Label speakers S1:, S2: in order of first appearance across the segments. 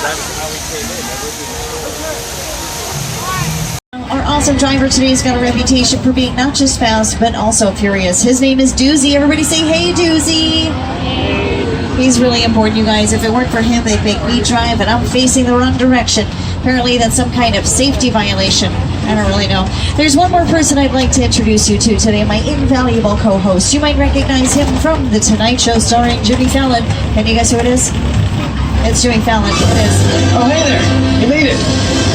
S1: Our awesome driver today's got a reputation for being not just fast, but also furious. His name is Doozy. Everybody say, hey, Doozy. He's really important, you guys. If it weren't for him, they'd make me drive, and I'm facing the wrong direction. Apparently, that's some kind of safety violation. I don't really know. There's one more person I'd like to introduce you to today, my invaluable co-host. You might recognize him from The Tonight Show starring Jimmy Fallon. Can you guess who it is? It's Jimmy Fallon. It is.
S2: Oh, hey there. You made it.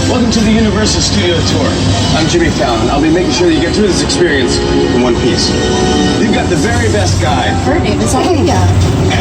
S2: Welcome to the Universal Studio Tour. I'm Jimmy Fallon. I'll be making sure that you get through this experience in one piece. You've got the very best guide.
S1: Her name is Olivia.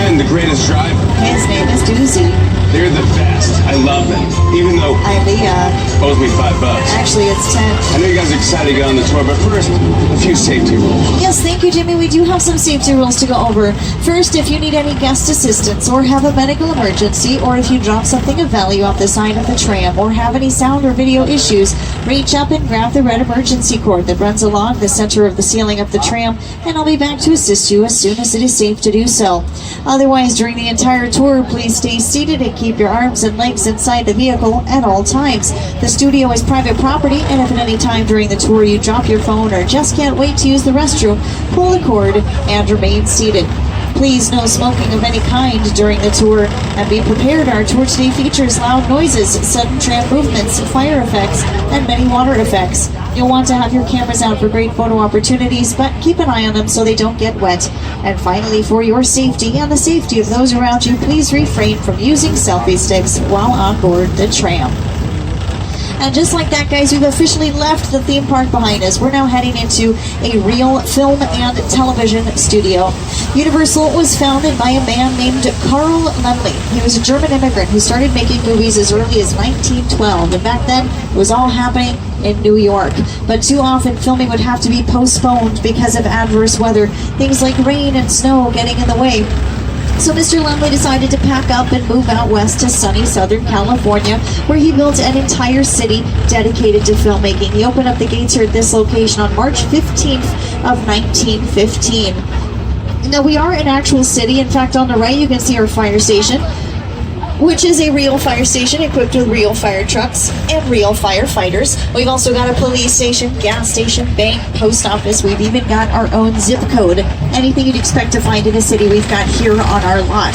S2: And the greatest driver.
S1: His name is Doozy.
S2: They're the best. I love them. Even though
S1: Ilea.
S2: owes me $5.
S1: Actually, it's 10.
S2: I know you guys are excited to get on the tour, but first, a few safety rules.
S1: Yes, thank you, Jimmy. We do have some safety rules to go over. First, if you need any guest assistance or have a medical emergency, or if you drop something of value off the side of the tram or have any sound or video issues, reach up and grab the red emergency cord that runs along the center of the ceiling of the tram, and I'll be back to assist you as soon as it is safe to do so. Otherwise, during the entire tour, please stay seated and keep your arms and legs inside the vehicle at all times. The studio is private property, and if at any time during the tour you drop your phone or just can't wait to use the restroom, pull the cord and remain seated. Please, no smoking of any kind during the tour, and be prepared. Our tour today features loud noises, sudden tram movements, fire effects, and many water effects. You'll want to have your cameras out for great photo opportunities, but keep an eye on them so they don't get wet. And finally, for your safety and the safety of those around you, please refrain from using selfie sticks while on board the tram. And just like that, guys, we've officially left the theme park behind us. We're now heading into a real film and television studio. Universal was founded by a man named Carl Laemmle. He was a German immigrant who started making movies as early as 1912. And back then, it was all happening in New York. But too often, filming would have to be postponed because of adverse weather. Things like rain and snow getting in the way. So Mr. Laemmle decided to pack up and move out west to sunny Southern California, where he built an entire city dedicated to filmmaking. He opened up the gates here at this location on March 15th of 1915. Now, we are an actual city. In fact, on the right, you can see our fire station, which is a real fire station equipped with real fire trucks and real firefighters. We've also got a police station, gas station, bank, post office. We've even got our own zip code. Anything you'd expect to find in a city, we've got here on our lot.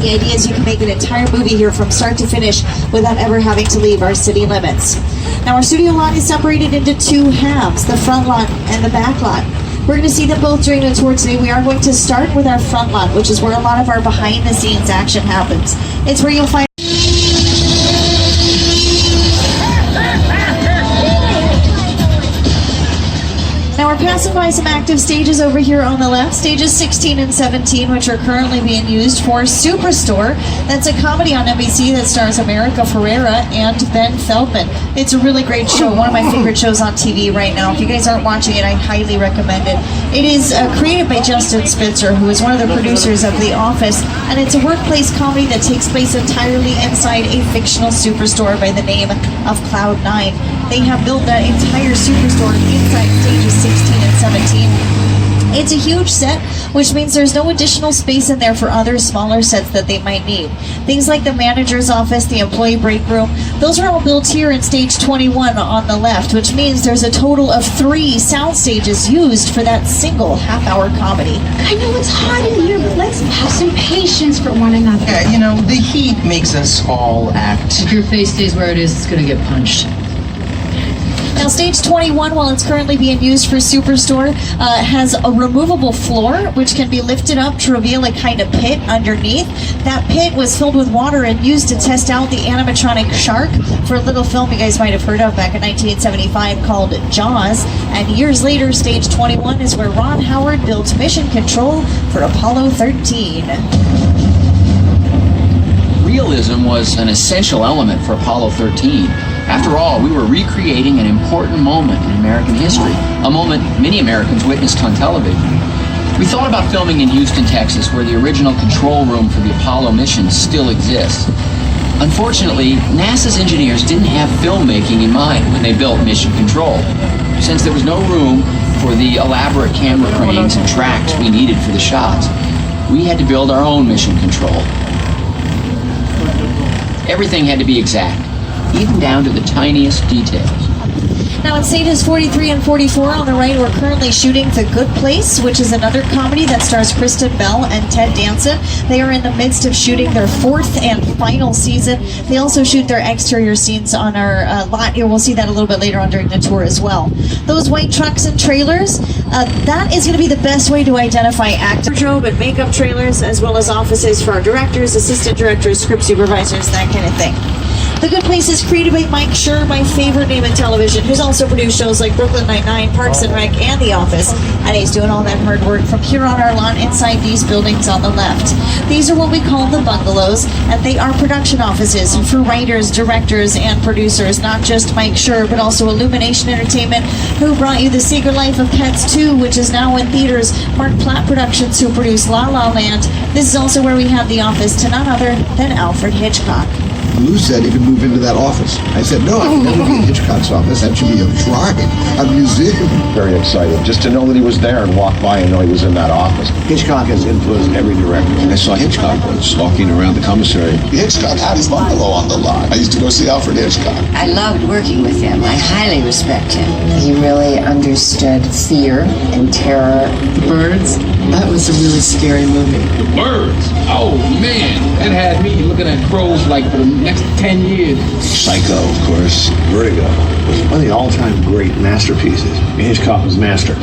S1: The idea is you can make an entire movie here from start to finish without ever having to leave our city limits. Now, our studio lot is separated into two halves, the front lot and the back lot. We're going to see them both during the tour today. We are going to start with our front lot, which is where a lot of our behind-the-scenes action happens. It's where you'll find... Now, we're passing by some active stages over here on the left, stages 16 and 17, which are currently being used for Superstore. That's a comedy on NBC that stars America Ferrera and Ben Feldman. It's a really great show, one of my favorite shows on TV right now. If you guys aren't watching it, I highly recommend it. It is created by Justin Spitzer, who is one of the producers of The Office, and it's a workplace comedy that takes place entirely inside a fictional superstore by the name of Cloud9. They have built that entire superstore inside stages 16 and 17. It's a huge set, which means there's no additional space in there for other smaller sets that they might need. Things like the manager's office, the employee break room, those are all built here in stage 21 on the left, which means there's a total of 3 sound stages used for that single half-hour comedy.
S3: I know it's hot in here, but let's have some patience for one another.
S4: Yeah, you know, the heat makes us all act.
S5: If your face stays where it is, it's gonna get punched.
S1: Now, stage 21, while it's currently being used for Superstore, has a removable floor, which can be lifted up to reveal a kind of pit underneath. That pit was filled with water and used to test out the animatronic shark for a little film you guys might have heard of back in 1975 called Jaws. And years later, stage 21 is where Ron Howard built Mission Control for Apollo 13.
S6: Realism was an essential element for Apollo 13. After all, we were recreating an important moment in American history, a moment many Americans witnessed on television. We thought about filming in Houston, Texas, where the original control room for the Apollo mission still exists. Unfortunately, NASA's engineers didn't have filmmaking in mind when they built Mission Control. Since there was no room for the elaborate camera cranes and tracks we needed for the shots, we had to build our own Mission Control. Everything had to be exact, even down to the tiniest details.
S1: Now in stages 43 and 44 on the right, we're currently shooting The Good Place, which is another comedy that stars Kristen Bell and Ted Danson. They are in the midst of shooting their 4th and final season. They also shoot their exterior scenes on our lot here. We'll see that a little bit later on during the tour as well. Those white trucks and trailers, that is going to be the best way to identify actor wardrobe and makeup trailers, as well as offices for our directors, assistant directors, script supervisors, that kind of thing. The Good Place is created by Mike Schur, my favorite name in television, who's also produced shows like Brooklyn Nine-Nine, Parks and Rec, and The Office. And he's doing all that hard work from here on our lawn inside these buildings on the left. These are what we call the bungalows, and they are production offices for writers, directors, and producers. Not just Mike Schur, but also Illumination Entertainment, who brought you The Secret Life of Pets 2, which is now in theaters. Mark Platt Productions, who produced La La Land. This is also where we have The Office to none other than Alfred Hitchcock.
S7: Lou said he could move into that office. I said, no, I can never be in Hitchcock's office. That should be a shrine, a museum.
S8: Very excited just to know that he was there and walk by and know he was in that office.
S2: Hitchcock has influenced every director.
S8: I saw Hitchcock once walking around the commissary.
S7: Hitchcock had his bungalow on the lot. I used to go see Alfred Hitchcock.
S9: I loved working with him. I highly respect him. He really understood fear and terror.
S5: The Birds, that was a really scary movie.
S10: The Birds? Oh, man. That had me looking at crows like for the next 10 years.
S8: Psycho, of course.
S2: Vertigo was one of the all-time great masterpieces. Hitchcock was master.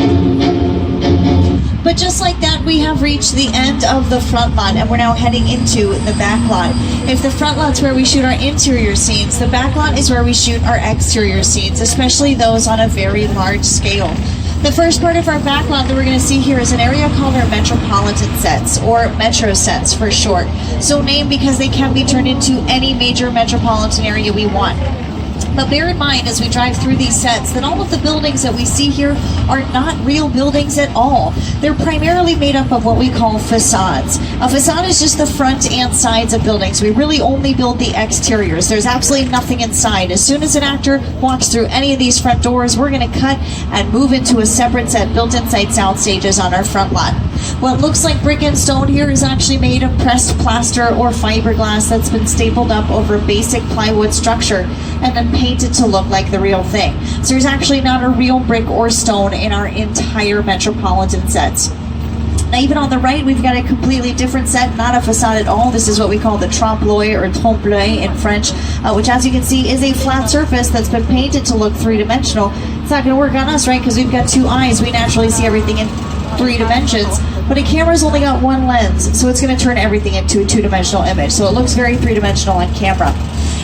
S1: But just like that, we have reached the end of the front lot, and we're now heading into the back lot. If the front lot's where we shoot our interior scenes, the back lot is where we shoot our exterior scenes, especially those on a very large scale. The first part of our back lot that we're going to see here is an area called our metropolitan sets, or metro sets for short. So named because they can be turned into any major metropolitan area we want. But bear in mind as we drive through these sets that all of the buildings that we see here are not real buildings at all. They're primarily made up of what we call facades. A facade is just the front and sides of buildings. We really only build the exteriors. There's absolutely nothing inside. As soon as an actor walks through any of these front doors, we're going to cut and move into a separate set built inside sound stages on our front lot. What looks like brick and stone here is actually made of pressed plaster or fiberglass that's been stapled up over a basic plywood structure and then painted to look like the real thing. So there's actually not a real brick or stone in our entire metropolitan sets. Now even on the right, we've got a completely different set, not a facade at all. This is what we call the trompe-l'oeil or trompe-l'oeil in French, which as you can see is a flat surface that's been painted to look three-dimensional. It's not going to work on us, right? Because we've got two eyes. We naturally see everything in 3 dimensions, but a camera's only got one lens, so it's going to turn everything into a 2-dimensional image. So it looks very 3-dimensional on camera.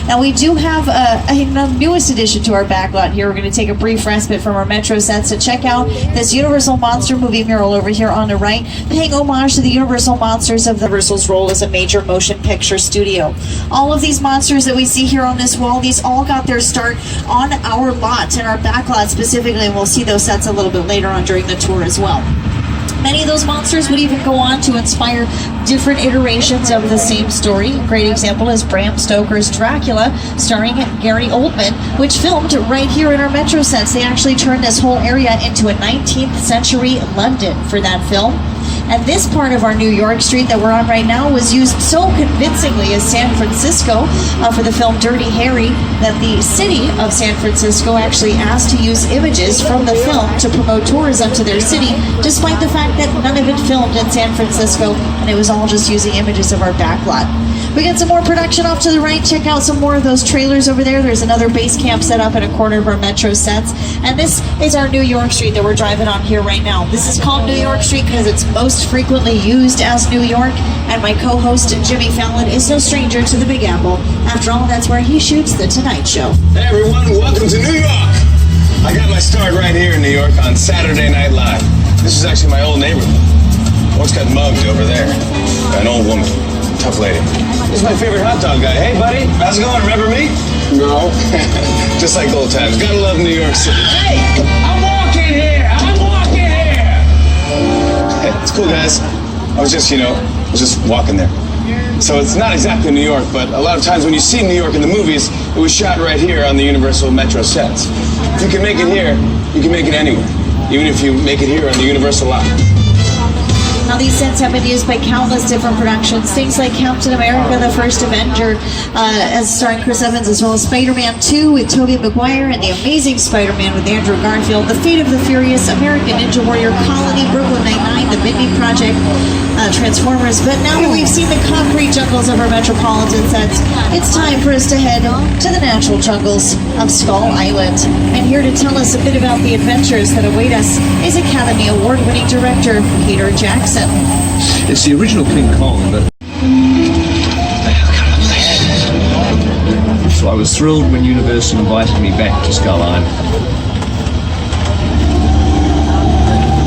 S1: Now we do have a newest addition to our backlot here. We're going to take a brief respite from our Metro sets to check out this Universal Monster movie mural over here on the right, paying homage to the Universal Monsters of the Universal's role as a major motion picture studio. All of these monsters that we see here on this wall, these all got their start on our lot, in our backlot specifically, and we'll see those sets a little bit later on during the tour as well. Many of those monsters would even go on to inspire different iterations of the same story. A great example is Bram Stoker's Dracula, starring Gary Oldman, which filmed right here in our Metro sets. They actually turned this whole area into a 19th century London for that film. And this part of our New York street that we're on right now was used so convincingly as San Francisco for the film Dirty Harry that the city of San Francisco actually asked to use images from the film to promote tourism to their city, despite the fact that none of it filmed in San Francisco and it was all just using images of our backlot. We got some more production off to the right. Check out some more of those trailers over there. There's another base camp set up in a corner of our Metro sets. And this is our New York street that we're driving on here right now. This is called New York Street because it's most frequently used as New York. And my co-host Jimmy Fallon is no stranger to the Big Apple. After all, that's where he shoots The Tonight Show.
S2: Hey everyone, welcome to New York. I got my start right here in New York on Saturday Night Live. This is actually my old neighborhood. Once got mugged over there by an old woman. Tough lady. This is my favorite hot dog guy. Hey, buddy, how's it going? Remember me? No. Just like old times. Gotta love New York City.
S10: Hey, I'm walking here.
S2: Hey, it's cool, guys. I was just walking there. So it's not exactly New York, but a lot of times when you see New York in the movies, it was shot right here on the Universal Metro sets. If you can make it here, you can make it anywhere. Even if you make it here on the Universal lot.
S1: Now, these sets have been used by countless different productions, things like Captain America, the First Avenger, as starring Chris Evans, as well as Spider-Man 2 with Tobey Maguire, and The Amazing Spider-Man with Andrew Garfield, The Fate of the Furious, American Ninja Warrior, Colony, Brooklyn Nine-Nine, The Mindy Project, Transformers. But now that we've seen the concrete jungles of our metropolitan sets, it's time for us to head to the natural jungles of Skull Island. And here to tell us a bit about the adventures that await us is Academy Award-winning director Peter Jackson.
S8: It's the original King Kong, but so I was thrilled when Universal invited me back to Skull Island.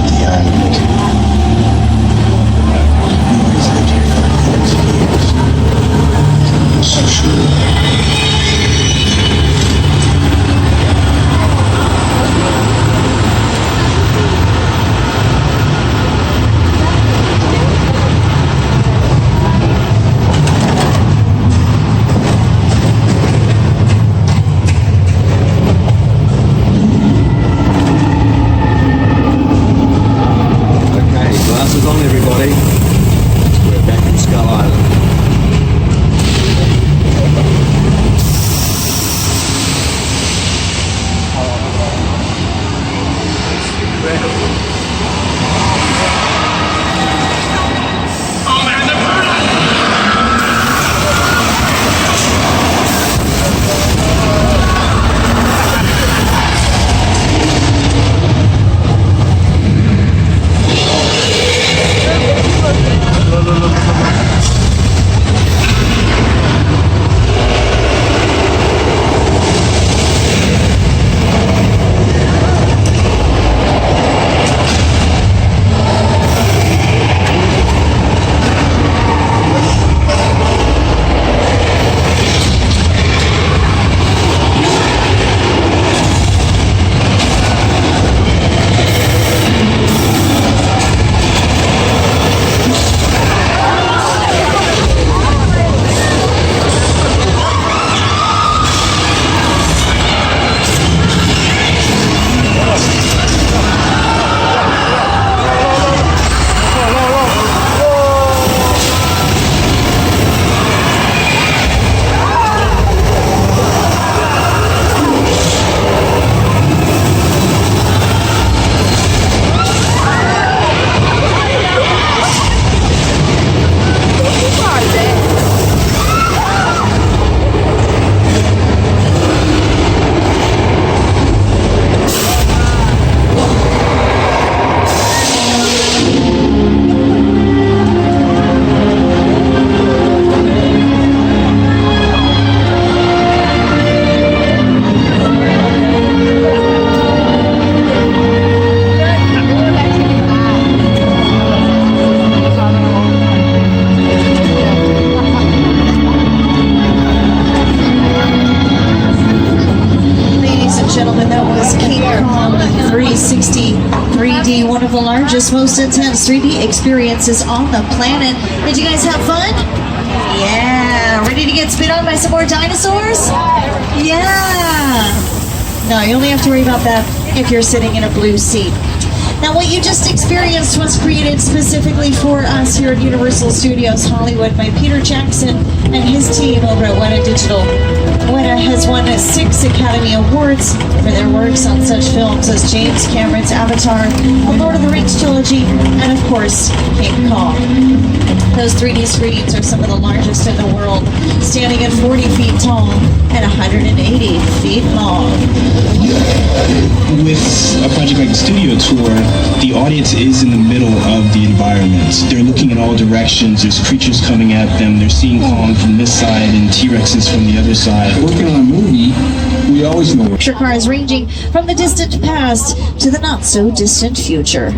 S7: The island. So true.
S8: Glasses on, everybody. We're back in Skull Island.
S1: Gentlemen, that was King Kong 360 3D, one of the largest, most intense 3D experiences on the planet. Did you guys have fun? Yeah. Ready to get spit on by some more dinosaurs? Yeah. No, you only have to worry about that if you're sitting in a blue seat. Now, what you just experienced was created specifically for us here at Universal Studios Hollywood by Peter Jackson and his team over at Weta Digital. Weta has won 6 Academy Awards for their works on such films as James Cameron's Avatar, the Lord of the Rings trilogy, and of course, King Kong. Those 3D screens are some of the largest in the world, standing at 40 feet tall and 180 feet long.
S11: With a project like the Studio Tour, the audience is in the middle of the environment. They're looking in all directions. There's creatures coming at them. They're seeing Kong from this side and T-Rexes from the other side.
S10: Working on a movie, we always know.
S1: Picture cars ranging from the distant past to the not so distant future.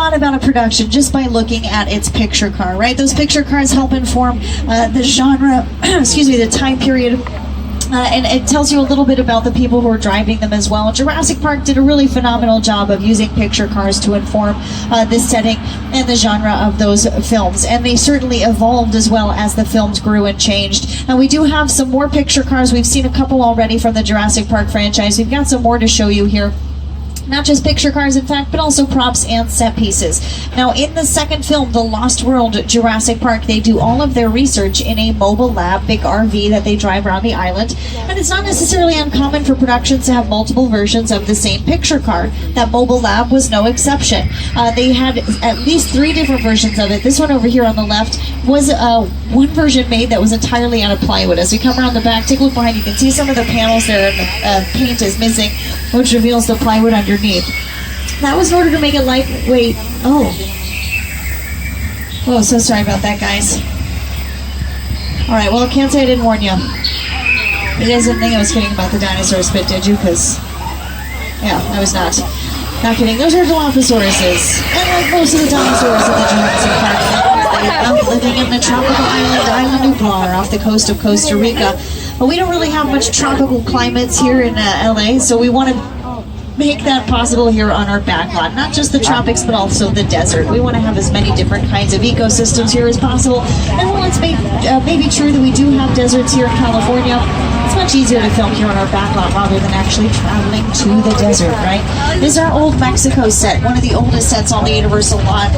S1: lot about a production just by looking at its picture card, right? Those picture cards help inform the genre, excuse me, the time period. And it tells you a little bit about the people who are driving them as well. Jurassic Park did a really phenomenal job of using picture cars to inform the setting and the genre of those films. And they certainly evolved as well as the films grew and changed. And we do have some more picture cars. We've seen a couple already from the Jurassic Park franchise. We've got some more to show you here. Not just picture cars, in fact, but also props and set pieces. Now, in the second film, The Lost World Jurassic Park, they do all of their research in a mobile lab, big RV that they drive around the island. And it's not necessarily uncommon for productions to have multiple versions of the same picture car. That mobile lab was no exception. They had at least 3 different versions of it. This one over here on the left was one version made that was entirely out of plywood. As we come around the back, take a look behind, you can see some of the panels there, and the paint is missing, which reveals the plywood underneath. That was in order to make it lightweight. Oh, so sorry about that, guys. Alright, well, I can't say I didn't warn you. You guys didn't think I was kidding about the dinosaur spit, did you? Because, yeah, I was not. Not kidding. Those are Dilophosauruses. And like most of the dinosaurs in the Jurassic Park, they are living in the tropical island Nublar off the coast of Costa Rica. But we don't really have much tropical climates here in LA, so we want to make that possible here on our back lot. Not just the tropics, but also the desert. We want to have as many different kinds of ecosystems here as possible. And while it's maybe true that we do have deserts here in California, it's much easier to film here on our back lot rather than actually traveling to the desert, right? This is our old Mexico set, one of the oldest sets on the Universal lot.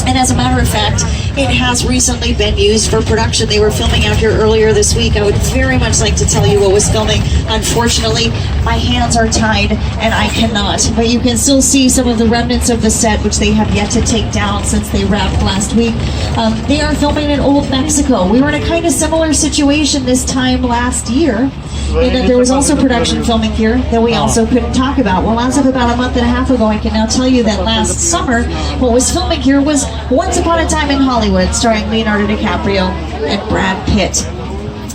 S1: And as a matter of fact, it has recently been used for production. They were filming out here earlier this week. I would very much like to tell you what was filming. Unfortunately, my hands are tied and I cannot. But you can still see some of the remnants of the set, which they have yet to take down since they wrapped last week. They are filming in Old Mexico. We were in a kind of similar situation this time last year, in that there was also production filming here that we also couldn't talk about. Well, as of about a month and a half ago, I can now tell you that last summer, what was filming here was Once Upon a Time in Hollywood, starring Leonardo DiCaprio and Brad Pitt.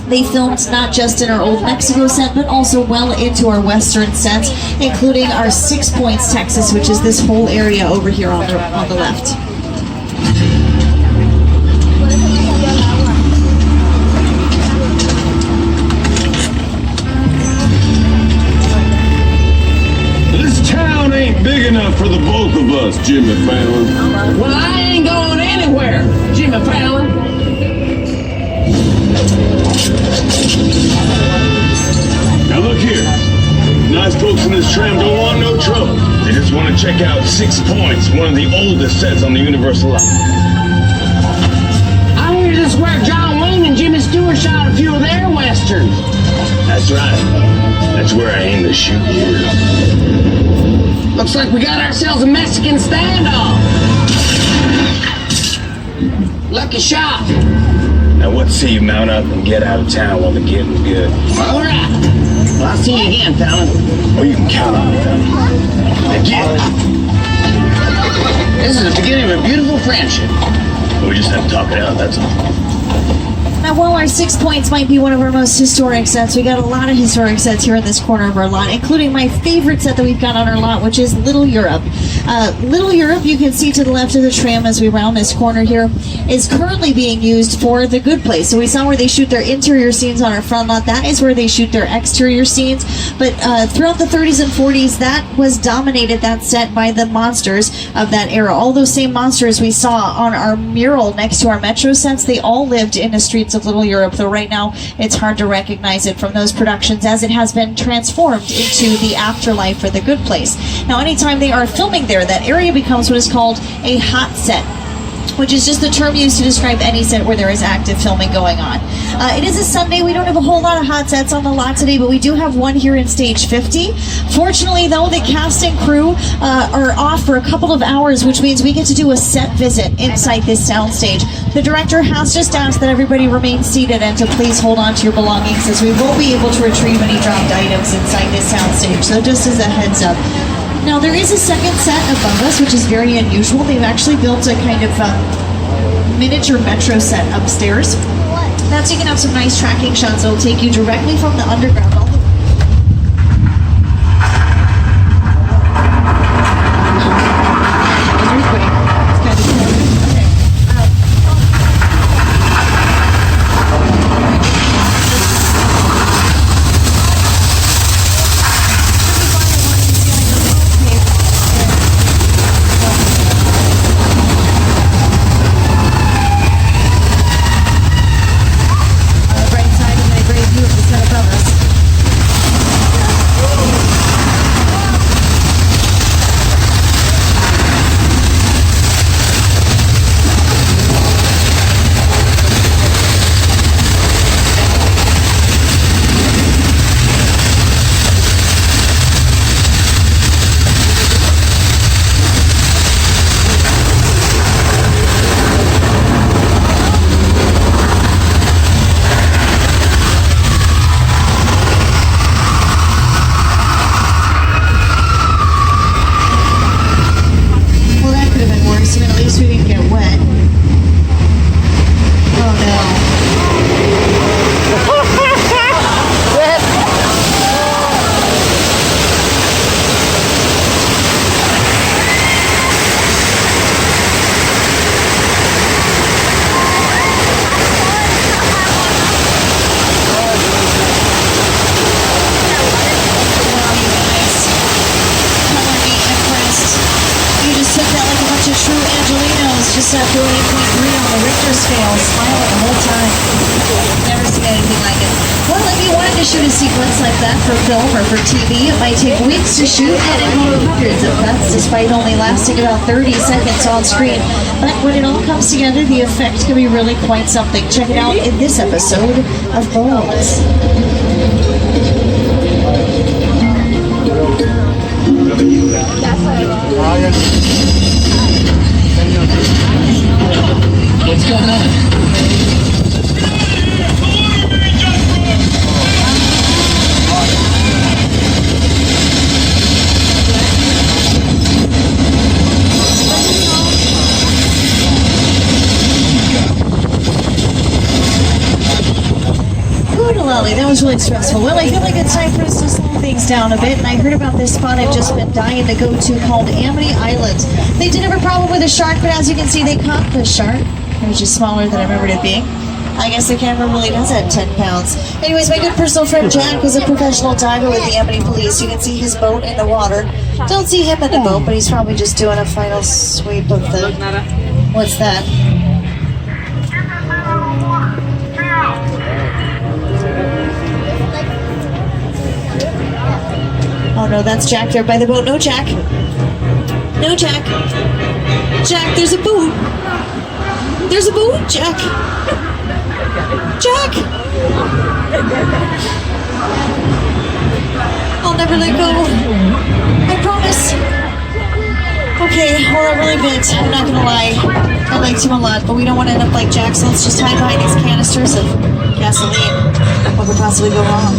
S1: They filmed not just in our Old Mexico set, but also well into our Western sets, including our 6 Points, Texas, which is this whole area over here on the left.
S2: This town ain't big enough for the both of us, Jimmy Fallon.
S10: Well, I ain't going anywhere, Jimmy Fallon.
S2: Now look here. Nice folks in this tram don't want no trouble. They just want to check out 6 Points, one of the oldest sets on the Universal lot.
S10: I hear this is where John Wayne and Jimmy Stewart shot a few of their westerns.
S2: That's right. That's where I aim to shoot you.
S10: Looks like we got ourselves a Mexican standoff. Lucky shot.
S2: Now what say you mount up and get out of town while the getting's good?
S10: All right. Well, I'll see you again, Fallon.
S2: Oh, you can count on me, Fallon. Again.
S10: This is the beginning of a beautiful friendship.
S2: We just have to talk it out, that's all.
S1: Now, while our 6 Points might be one of our most historic sets, we got a lot of historic sets here in this corner of our lot, including my favorite set that we've got on our lot, which is Little Europe. Little Europe, you can see to the left of the tram as we round this corner here, is currently being used for The Good Place. So we saw where they shoot their interior scenes on our front lot. That is where they shoot their exterior scenes. But throughout the 30s and 40s, that was dominated, that set, by the monsters of that era. All those same monsters we saw on our mural next to our Metro sets, they all lived in the streets of Little Europe, though right now it's hard to recognize it from those productions as it has been transformed into the afterlife for The Good Place. Now, anytime they are filming there, that area becomes what is called a hot set, which is just the term used to describe any set where there is active filming going on. It is a Sunday. We don't have a whole lot of hot sets on the lot today, but we do have one here in stage 50. Fortunately, though, the cast and crew are off for a couple of hours, which means we get to do a set visit inside this soundstage. The director has just asked that everybody remain seated and to please hold on to your belongings, as we won't be able to retrieve any dropped items inside this soundstage. So just as a heads up. Now, there is a second set above us, which is very unusual. They've actually built a kind of miniature Metro set upstairs. That's so you can have some nice tracking shots that will take you directly from the underground all the way. That was really quick. just after an 8.3 on the Richter scale, smiling the whole time. Never seen anything like it. Well, if you wanted to shoot a sequence like that for film or for TV, it might take weeks to shoot and involve hundreds of cuts, despite only lasting about 30 seconds on screen. But when it all comes together, the effect can be really quite something. Check it out in this episode of Bones.
S6: What's going on?
S1: That was really stressful. Well, I feel like it's time for us to slow things down a bit, and I heard about this spot I've just been dying to go to called Amity Island. They did have a problem with a shark, but as you can see, they caught the shark. It was just smaller than I remembered it being. I guess the camera really does have 10 pounds. Anyways, my good personal friend Jack is a professional diver with the Amity Police. You can see his boat in the water. Don't see him in the boat, but he's probably just doing a final sweep of the... What's that? Oh no, that's Jack there by the boat. No, Jack. No, Jack. Jack, there's a boat. There's a boat, Jack. Jack! I'll never let go. I promise. Okay, well, I really bit. I'm not gonna lie. I liked him a lot, but we don't want to end up like Jack, so let's just hide behind these canisters of gasoline. What could possibly go wrong?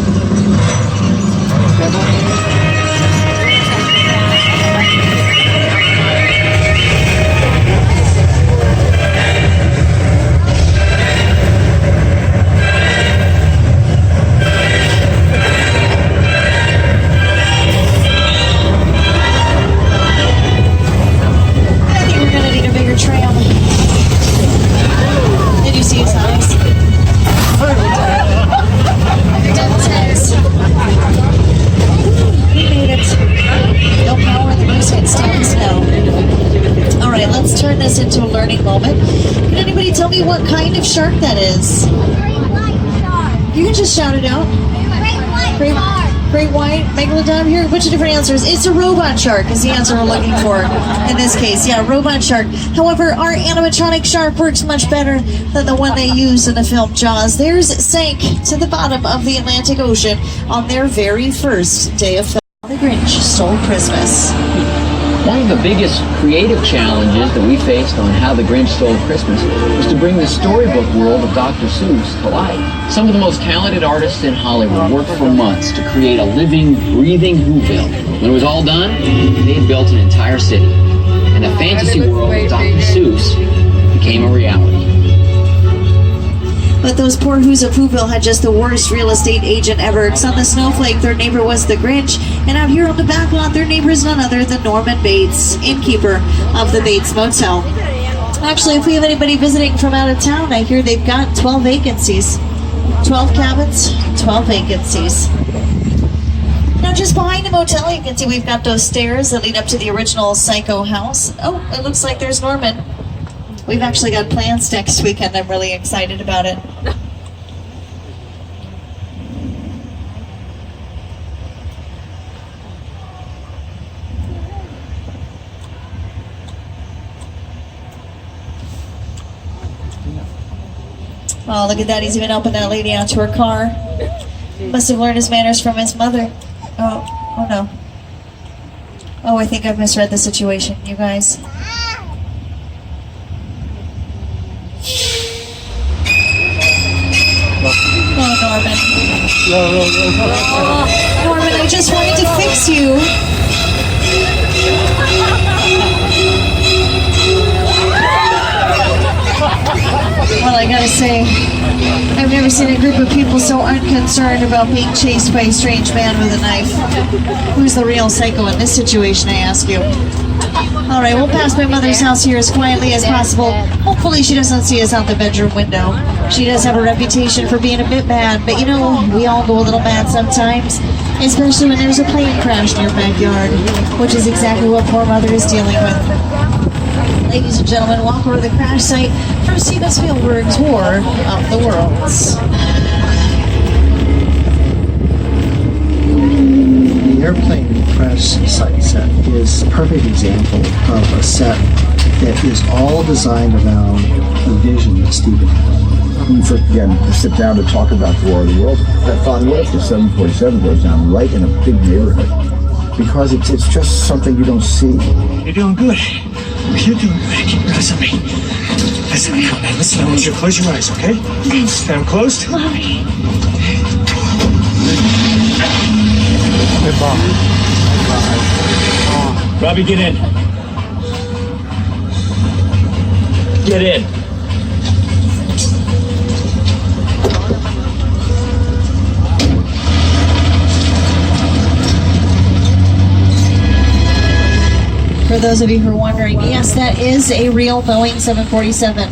S1: Into a learning moment. Can anybody tell me what kind of shark that is? You can just shout it out. Great white megalodon. Here, a bunch of different answers. It's a robot shark is the answer we're looking for in this case. Yeah, robot shark. However, our animatronic shark works much better than the one they used in the film Jaws. Theirs sank to the bottom of the Atlantic Ocean on their very first day of film. The Grinch Stole Christmas.
S6: One of the biggest creative challenges that we faced on How the Grinch Stole Christmas was to bring the storybook world of Dr. Seuss to life. Some of the most talented artists in Hollywood worked for months to create a living, breathing Whoville. When it was all done, they had built an entire city. And the fantasy world of Dr. Seuss became a reality.
S1: But those poor Who's of Whoville had just the worst real estate agent ever. Because on the Snowflake, their neighbor was the Grinch. And out here on the back lot, their neighbor is none other than Norman Bates, innkeeper of the Bates Motel. Actually, if we have anybody visiting from out of town, I hear they've got 12 vacancies. 12 cabins, 12 vacancies. Now, just behind the motel, you can see we've got those stairs that lead up to the original Psycho house. Oh, it looks like there's Norman. We've actually got plans next weekend. I'm really excited about it. Oh, look at that. He's even helping that lady out to her car. Must have learned his manners from his mother. Oh no. Oh, I think I've misread the situation, you guys. Oh, Norman. Oh, Norman, I just wanted to fix you. Well, I gotta say, I've never seen a group of people so unconcerned about being chased by a strange man with a knife. Who's the real psycho in this situation, I ask you? Alright, we'll pass my mother's house here as quietly as possible. Hopefully she doesn't see us out the bedroom window. She does have a reputation for being a bit mad, but you know, we all go a little mad sometimes. Especially when there's a plane crash in your backyard, which is exactly what poor mother is dealing with. ladies and gentlemen, walk over to the crash site from Steven Spielberg's War of the Worlds.
S12: The airplane crash site set is a perfect example of a set that is all designed around the vision that Steven had.
S8: When you first began to sit down to talk about the War of the Worlds, I thought, what if the 747 goes down right in a big neighborhood? Because it's just something you don't see.
S12: You're doing good. You're doing good. Keep your eyes on me. Listen, listen, I want you to close your eyes, okay? Got them closed? Good ball.
S11: Robbie, get in. Get in.
S1: For those of you who are wondering, yes, that is a real Boeing 747.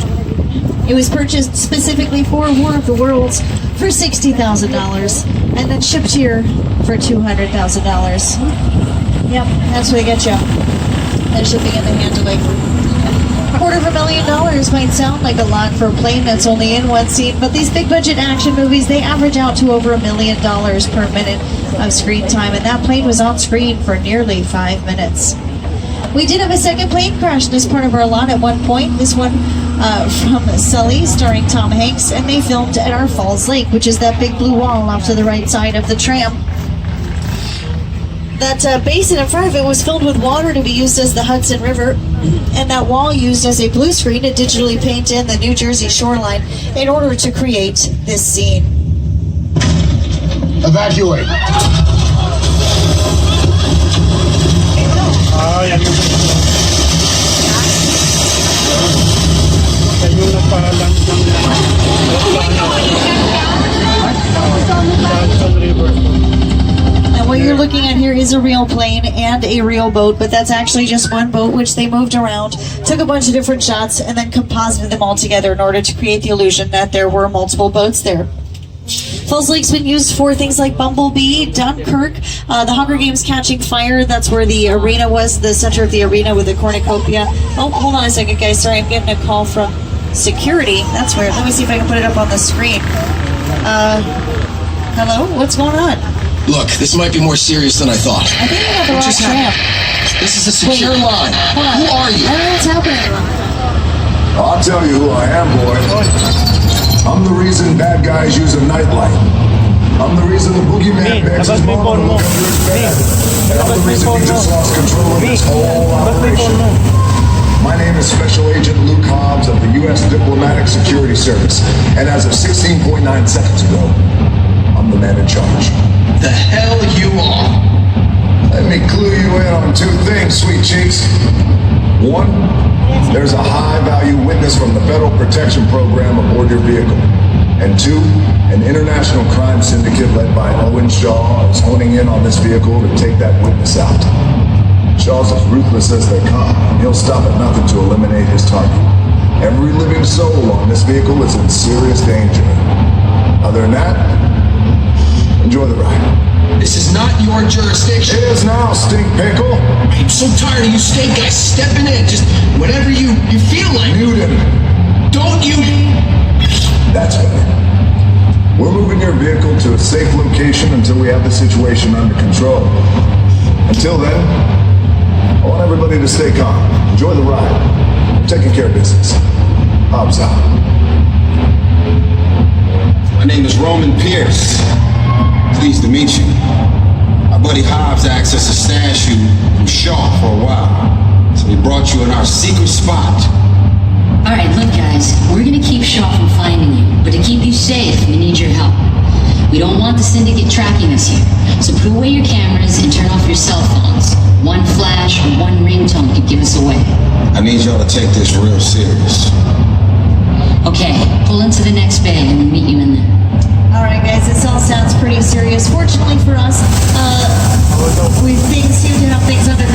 S1: It was purchased specifically for War of the Worlds for $60,000 and then shipped here for $200,000. Yep, that's what they get you. They're shipping and the handling. $250,000 might sound like a lot for a plane that's only in one scene, but these big budget action movies, they average out to over $1 million per minute of screen time, and that plane was on screen for nearly 5 minutes. We did have a second plane crash in this part of our lot at one point. This one from Sully, starring Tom Hanks, and they filmed at our Falls Lake, which is that big blue wall off to the right side of the tram. That basin in front of it was filled with water to be used as the Hudson River, and that wall used as a blue screen to digitally paint in the New Jersey shoreline in order to create this scene.
S7: Evacuate.
S1: And what you're looking at here is a real plane and a real boat, but that's actually just one boat which they moved around, took a bunch of different shots, and then composited them all together in order to create the illusion that there were multiple boats there. Falls Lake's been used for things like Bumblebee, Dunkirk, the Hunger Games Catching Fire. That's where the arena was, the center of the arena with the cornucopia. Oh, hold on a second, guys. Sorry, I'm getting a call from security. That's weird. Let me see if I can put it up on the screen. Hello? What's going on?
S13: Look, this might be more serious than I thought.
S1: I think I got the wrong tram.
S13: This is a secure line.
S1: Hold on.
S13: Who are you?
S1: I don't know what's happening.
S7: I'll tell you who I am, boy. I'm the reason bad guys use a nightlight. I'm the reason the boogeyman begs his mama to look under his bed. And I'm the reason he just lost control of this whole operation. My name is Special Agent Luke Hobbs of the U.S. Diplomatic Security Service. And as of 16.9 seconds ago, I'm the man in charge.
S13: The hell you are?
S7: Let me clue you in on two things, sweet cheeks. One, there's a high-value witness from the Federal Protection Program aboard your vehicle. And two, an international crime syndicate led by Owen Shaw is honing in on this vehicle to take that witness out. Shaw's as ruthless as they come, and he'll stop at nothing to eliminate his target. Every living soul on this vehicle is in serious danger. Other than that, enjoy the ride.
S13: This is not your jurisdiction.
S7: It is now, stink pickle.
S13: I'm so tired of you state guys stepping in. Just whatever you feel like.
S7: Mute him.
S13: Don't you?
S7: That's better. We're moving your vehicle to a safe location until we have the situation under control. Until then, I want everybody to stay calm. Enjoy the ride. I'm taking care of business. Hobbs out.
S2: My name is Roman Pierce. Pleased to meet you. My buddy Hobbs asked us to stash you from Shaw for a while. So we brought you in our secret spot.
S14: Alright, look guys, we're gonna keep Shaw from finding you, but to keep you safe, we need your help. We don't want the syndicate tracking us here, so put away your cameras and turn off your cell phones. One flash or one ringtone could give us away.
S2: I need y'all to take this real serious.
S14: Okay, pull into the next bay and we'll meet you in there.
S1: Alright guys, this all sounds pretty serious. Fortunately for us, we seem to have things under